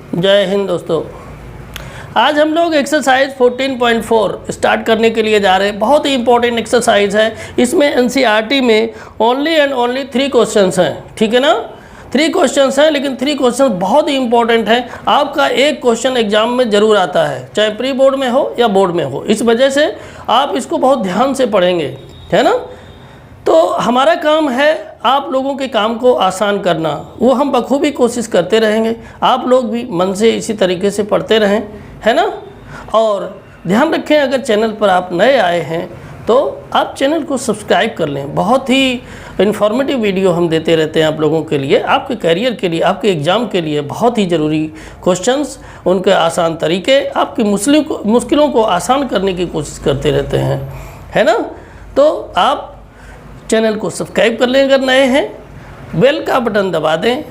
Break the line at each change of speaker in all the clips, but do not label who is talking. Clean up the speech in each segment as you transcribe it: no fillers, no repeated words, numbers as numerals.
जय हिंद दोस्तों। आज हम लोग एक्सरसाइज 14.4 स्टार्ट करने के लिए जा रहे हैं। बहुत ही इंपॉर्टेंट एक्सरसाइज है। इसमें एनसीईआरटी में ओनली एंड ओनली 3 क्वेश्चंस हैं, ठीक है ना। 3 क्वेश्चंस हैं, लेकिन 3 क्वेश्चंस बहुत ही इंपॉर्टेंट हैं। आपका एक क्वेश्चन एग्जाम में ज़रूर आता है, चाहे प्री बोर्ड में हो या बोर्ड में हो। इस वजह से आप इसको बहुत ध्यान से पढ़ेंगे, है ना। तो हमारा काम है आप लोगों के काम को आसान करना, वो हम बखूबी कोशिश करते रहेंगे। आप लोग भी मन से इसी तरीके से पढ़ते रहें, है ना। और ध्यान रखें, अगर चैनल पर आप नए आए हैं तो आप चैनल को सब्सक्राइब कर लें। बहुत ही इन्फॉर्मेटिव वीडियो हम देते रहते हैं आप लोगों के लिए, आपके करियर के लिए, आपके एग्ज़ाम के लिए बहुत ही ज़रूरी क्वेश्चंस, उनके आसान तरीके, आपकी मुश्किलों को आसान करने की कोशिश करते रहते हैं, है ना। तो आप चैनल को सब्सक्राइब कर लें अगर नए हैं, बेल का बटन दबा दें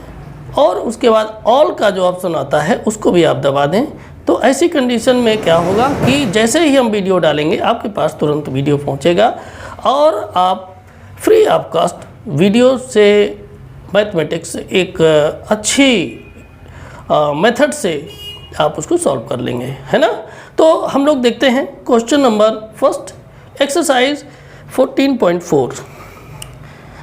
और उसके बाद ऑल का जो ऑप्शन आता है उसको भी आप दबा दें। तो ऐसी कंडीशन में क्या होगा कि जैसे ही हम वीडियो डालेंगे आपके पास तुरंत वीडियो पहुंचेगा और आप फ्री ऑफ कॉस्ट वीडियो से मैथमेटिक्स एक अच्छी मेथड से आप उसको सॉल्व कर लेंगे, है ना। तो हम लोग देखते हैं question number first, exercise 14.4।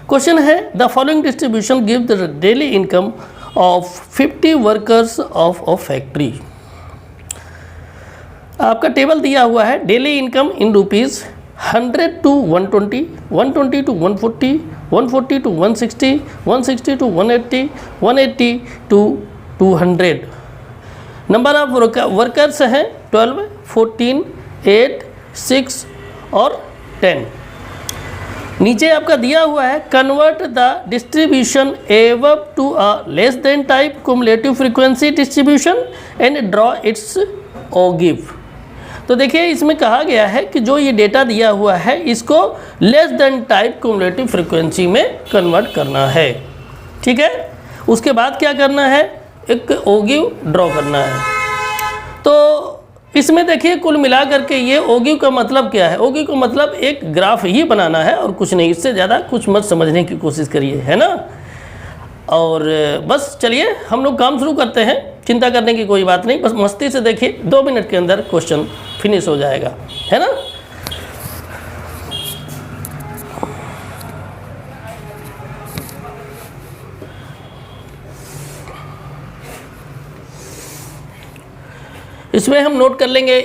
Question है the following distribution give the daily income of 50 workers of a factory. आपका टेबल दिया हुआ है, daily income in rupees 100 to 120, 120 to 140, 140 to 160, 160 to 180, 180 to 200। Number of workers हैं 12, 14, 8, 6 और 10। नीचे आपका दिया हुआ है convert the distribution above to a less than type cumulative frequency distribution and draw its ogive. तो देखिए इसमें कहा गया है कि जो ये डेटा दिया हुआ है इसको less than type cumulative frequency में कन्वर्ट करना है, ठीक है। उसके बाद क्या करना है, एक ओगिव ड्रॉ करना है। तो इसमें देखिए कुल मिला करके ये ओगिव का मतलब क्या है। ओगिव का मतलब एक ग्राफ ही बनाना है और कुछ नहीं, इससे ज़्यादा कुछ मत समझने की कोशिश करिए, है ना। और बस चलिए हम लोग काम शुरू करते हैं, चिंता करने की कोई बात नहीं, बस मस्ती से देखिए, 2 मिनट के अंदर क्वेश्चन फिनिश हो जाएगा, है ना। इसमें हम नोट कर लेंगे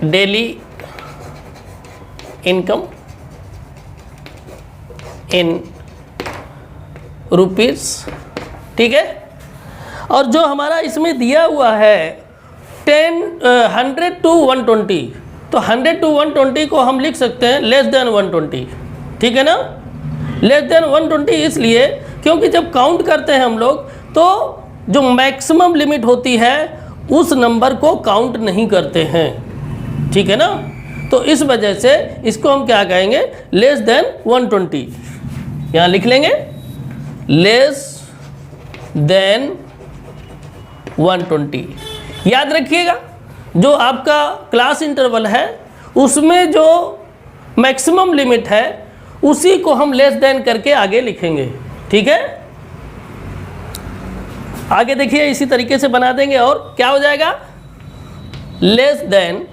डेली इनकम इन रुपीज़, ठीक है। और जो हमारा इसमें दिया हुआ है 100 to 120, तो 100 to 120 को हम लिख सकते हैं लेस देन 120, ठीक है ना। लेस देन 120 इसलिए क्योंकि जब काउंट करते हैं हम लोग तो जो मैक्सिमम लिमिट होती है उस नंबर को काउंट नहीं करते हैं, ठीक है ना। तो इस वजह से इसको हम क्या कहेंगे, लेस देन 120। यहाँ लिख लेंगे लेस देन 120। याद रखिएगा जो आपका क्लास इंटरवल है उसमें जो मैक्सिमम लिमिट है उसी को हम लेस देन करके आगे लिखेंगे, ठीक है। आगे देखिए इसी तरीके से बना देंगे और क्या हो जाएगा, लेस देन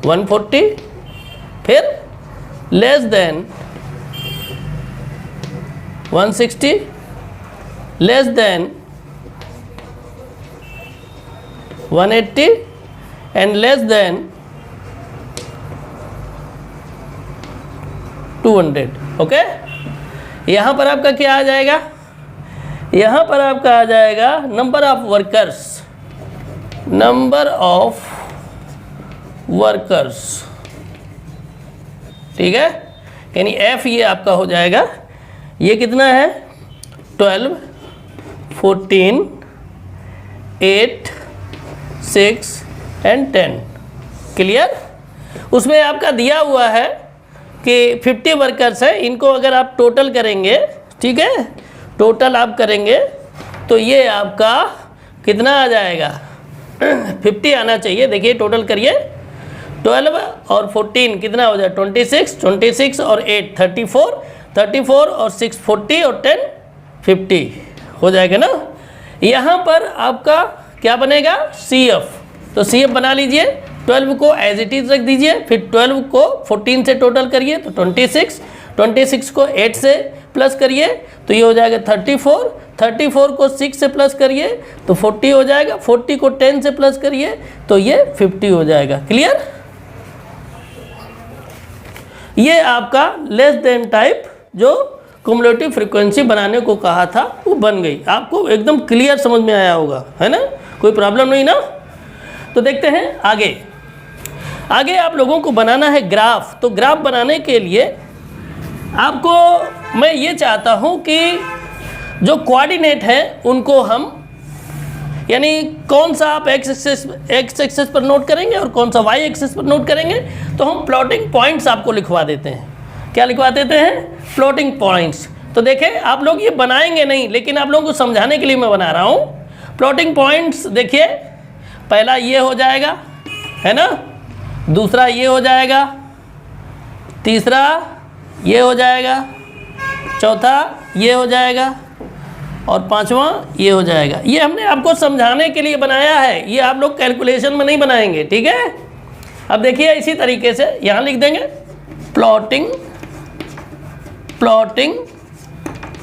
140, फिर less than 160, less than 180 and less than 200, okay. यहाँ पर आपका क्या आ जाएगा, यहाँ पर आपका आ जाएगा number of workers, number of workers, ठीक है। यानी एफ ये आपका हो जाएगा, ये कितना है 12, 14, 8, 6 एंड 10, क्लियर। उसमें आपका दिया हुआ है कि 50 वर्कर्स हैं, इनको अगर आप टोटल करेंगे, ठीक है, टोटल आप करेंगे तो ये आपका कितना आ जाएगा 50 आना चाहिए। देखिए टोटल करिए, 12 और 14 कितना हो जाए 26, 26 और 8 34, 34 और 6 40 और 10 50 हो जाएगा ना। यहाँ पर आपका क्या बनेगा, CF। तो CF बना लीजिए, 12 को एज इट इज रख दीजिए, फिर 12 को 14 से टोटल करिए तो 26, 26 को 8 से प्लस करिए तो ये हो जाएगा 34, 34 को 6 से प्लस करिए तो 40 हो जाएगा, 40 को 10 से प्लस करिए तो ये 50 हो जाएगा। क्लियर? ये आपका लेस देन टाइप जो क्युमुलेटिव फ्रीक्वेंसी बनाने को कहा था वो बन गई। आपको एकदम क्लियर समझ में आया होगा, है ना? कोई प्रॉब्लम नहीं ना? तो देखते हैं आगे। आगे आप लोगों को बनाना है ग्राफ। तो ग्राफ बनाने के लिए आपको मैं ये चाहता हूँ कि जो कोऑर्डिनेट है उनको हम, यानी कौन सा आप एक्स एक्सेस पर नोट करेंगे और कौन सा वाई एक्सेस पर नोट करेंगे, तो हम प्लॉटिंग पॉइंट्स आपको लिखवा देते हैं। क्या लिखवा देते हैं? Plotting points. तो देखें, आप लोग ये बनाएंगे नहीं, लेकिन आप लोगों को समझाने के लिए मैं बना रहा हूँ। प्लॉटिंग पॉइंट्स देखिए, पहला ये हो जाएगा, है ना, दूसरा ये हो जाएगा, तीसरा ये हो जाएगा, चौथा ये हो जाएगा और पांचवा ये हो जाएगा। ये हमने आपको समझाने के लिए बनाया है, ये आप लोग कैलकुलेशन में नहीं बनाएंगे, ठीक है? अब देखिए इसी तरीके से यहाँ लिख देंगे प्लॉटिंग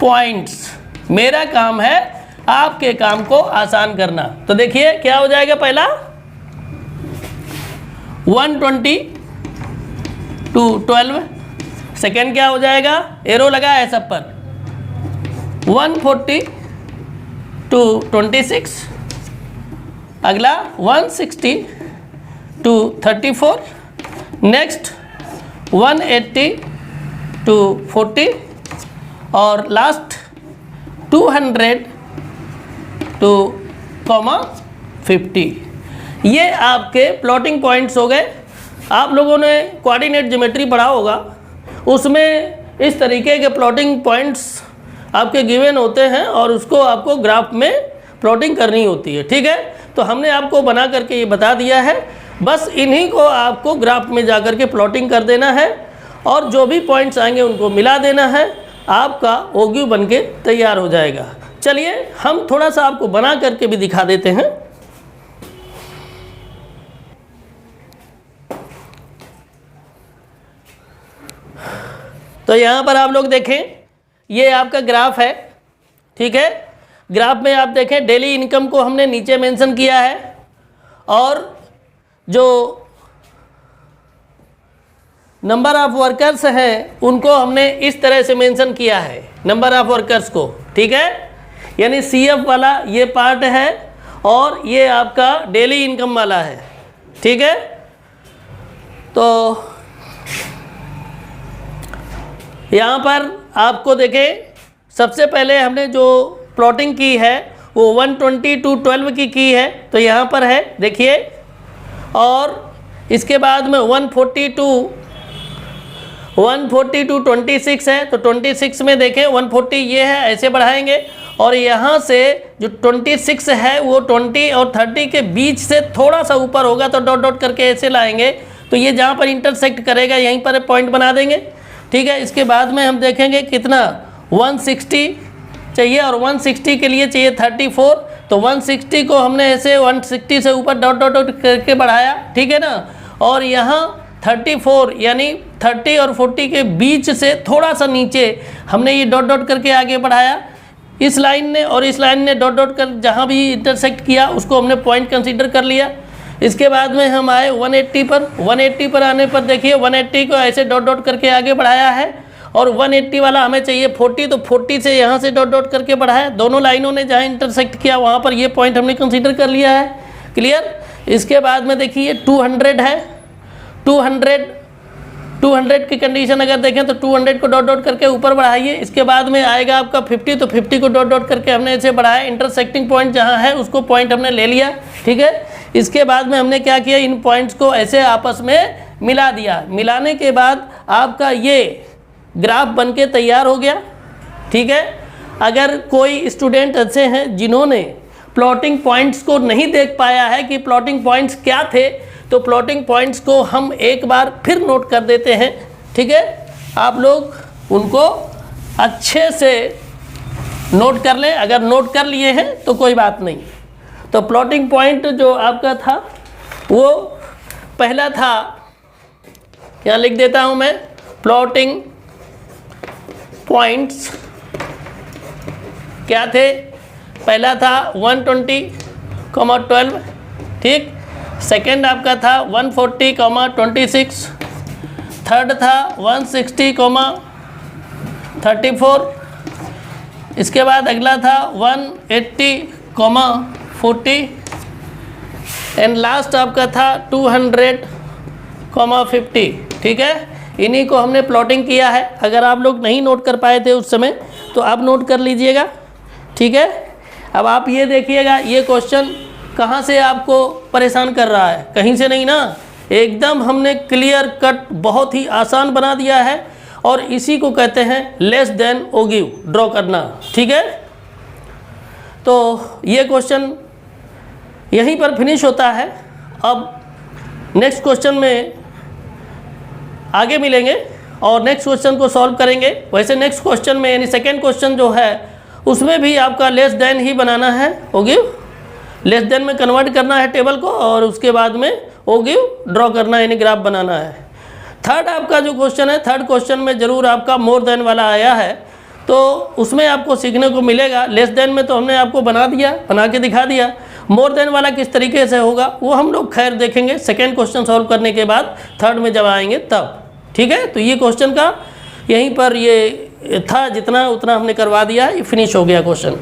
पॉइंट्स। मेरा काम है आपके काम को आसान करना। तो देखिए क्या हो जाएगा, पहला 120 to 12, सेकेंड क्या हो जाएगा, एरो लगा है सब पर, 140 to 26, अगला 160 to 34, नेक्स्ट 180 to 40 और लास्ट 200 to 50। ये आपके प्लॉटिंग पॉइंट्स हो गए। आप लोगों ने कोऑर्डिनेट ज्योमेट्री पढ़ा होगा, उसमें इस तरीके के प्लॉटिंग पॉइंट्स आपके गिवन होते हैं और उसको आपको ग्राफ में प्लॉटिंग करनी होती है, ठीक है? तो हमने आपको बना करके ये बता दिया है, बस इन्हीं को आपको ग्राफ में जा कर के प्लॉटिंग कर देना है और जो भी पॉइंट्स आएंगे उनको मिला देना है, आपका ओग्यू बन के तैयार हो जाएगा। चलिए हम थोड़ा सा आपको बना करके भी दिखा देते हैं। तो यहाँ पर आप लोग देखें, ये आपका ग्राफ है, ठीक है? ग्राफ में आप देखें डेली इनकम को हमने नीचे मेंशन किया है और जो नंबर ऑफ वर्कर्स हैं उनको हमने इस तरह से मेंशन किया है, नंबर ऑफ वर्कर्स को, ठीक है? यानी CF वाला ये पार्ट है और ये आपका डेली इनकम वाला है, ठीक है? तो यहाँ पर आपको देखें, सबसे पहले हमने जो प्लॉटिंग की है वो 120 to 12 की है, तो यहाँ पर है देखिए, और इसके बाद में 140 to 26 है, तो 26 में देखें 140 ये है, ऐसे बढ़ाएंगे और यहाँ से जो 26 है वो 20 और 30 के बीच से थोड़ा सा ऊपर होगा तो डॉट डॉट करके ऐसे लाएंगे, तो ये जहाँ पर इंटरसेक्ट करेगा यहीं पर पॉइंट बना देंगे, ठीक है? इसके बाद में हम देखेंगे कितना 160 चाहिए और 160 के लिए चाहिए 34, तो 160 को हमने ऐसे 160 से ऊपर डॉट डॉट डॉट करके बढ़ाया, ठीक है ना? और यहाँ 34 यानी 30 और 40 के बीच से थोड़ा सा नीचे हमने ये डॉट डॉट करके आगे बढ़ाया, इस लाइन ने और इस लाइन ने डॉट डॉट कर जहाँ भी इंटरसेक्ट किया उसको हमने पॉइंट कंसीडर कर लिया। इसके बाद में हम आए 180 पर, 180 पर आने पर देखिए 180 को ऐसे डॉट डॉट करके आगे बढ़ाया है और 180 वाला हमें चाहिए 40, तो 40 से यहाँ से डॉट डॉट करके बढ़ाया, दोनों लाइनों ने जहाँ इंटरसेक्ट किया वहाँ पर ये पॉइंट हमने कंसीडर कर लिया है, क्लियर? इसके बाद में देखिए 200 है, 200 की कंडीशन अगर देखें तो 200 को डॉट डॉट करके ऊपर बढ़ाइए। इसके बाद में आएगा आपका 50, तो 50 को डॉट डॉट करके हमने ऐसे बढ़ाया, इंटरसेक्टिंग पॉइंट जहाँ है उसको पॉइंट हमने ले लिया, ठीक है? इसके बाद में हमने क्या किया, इन पॉइंट्स को ऐसे आपस में मिला दिया। मिलाने के बाद आपका ये ग्राफ बनके तैयार हो गया, ठीक है? अगर कोई स्टूडेंट ऐसे हैं जिन्होंने प्लॉटिंग पॉइंट्स को नहीं देख पाया है कि प्लॉटिंग पॉइंट्स क्या थे, तो प्लॉटिंग पॉइंट्स को हम एक बार फिर नोट कर देते हैं, ठीक है? आप लोग उनको अच्छे से नोट कर लें, अगर नोट कर लिए हैं तो कोई बात नहीं। तो प्लॉटिंग पॉइंट जो आपका था वो पहला था, यहाँ लिख देता हूँ मैं, प्लॉटिंग पॉइंट्स क्या थे, पहला था 120,12, ठीक। सेकंड आपका था 140,26, थर्ड था 160,34, इसके बाद अगला था 180,40 एंड लास्ट आपका था 200,50, ठीक है। इन्हीं को हमने प्लॉटिंग किया है। अगर आप लोग नहीं नोट कर पाए थे उस समय तो आप नोट कर लीजिएगा, ठीक है। अब आप ये देखिएगा, ये क्वेश्चन कहाँ से आपको परेशान कर रहा है, कहीं से नहीं ना, एकदम हमने क्लियर कट बहुत ही आसान बना दिया है और इसी को कहते हैं लेस देन ओ गिव, ड्रॉ करना, ठीक है। तो ये क्वेश्चन यहीं पर फिनिश होता है। अब नेक्स्ट क्वेश्चन में आगे मिलेंगे और नेक्स्ट क्वेश्चन को सॉल्व करेंगे। वैसे नेक्स्ट क्वेश्चन में यानी सेकेंड क्वेश्चन जो है उसमें भी आपका लेस देन ही बनाना है, ओ गिव, लेस देन में कन्वर्ट करना है टेबल को और उसके बाद में ओ गिव ड्रॉ करना यानी ग्राफ बनाना है। थर्ड आपका जो क्वेश्चन है, थर्ड क्वेश्चन में ज़रूर आपका मोर देन वाला आया है तो उसमें आपको सीखने को मिलेगा। लेस देन में तो हमने आपको बना दिया, बना के दिखा दिया, मोर देन वाला किस तरीके से होगा वो हम लोग खैर देखेंगे सेकेंड क्वेश्चन सॉल्व करने के बाद, थर्ड में जब आएंगे तब, ठीक है। तो ये क्वेश्चन का यहीं पर ये था, जितना उतना हमने करवा दिया, ये फिनिश हो गया क्वेश्चन।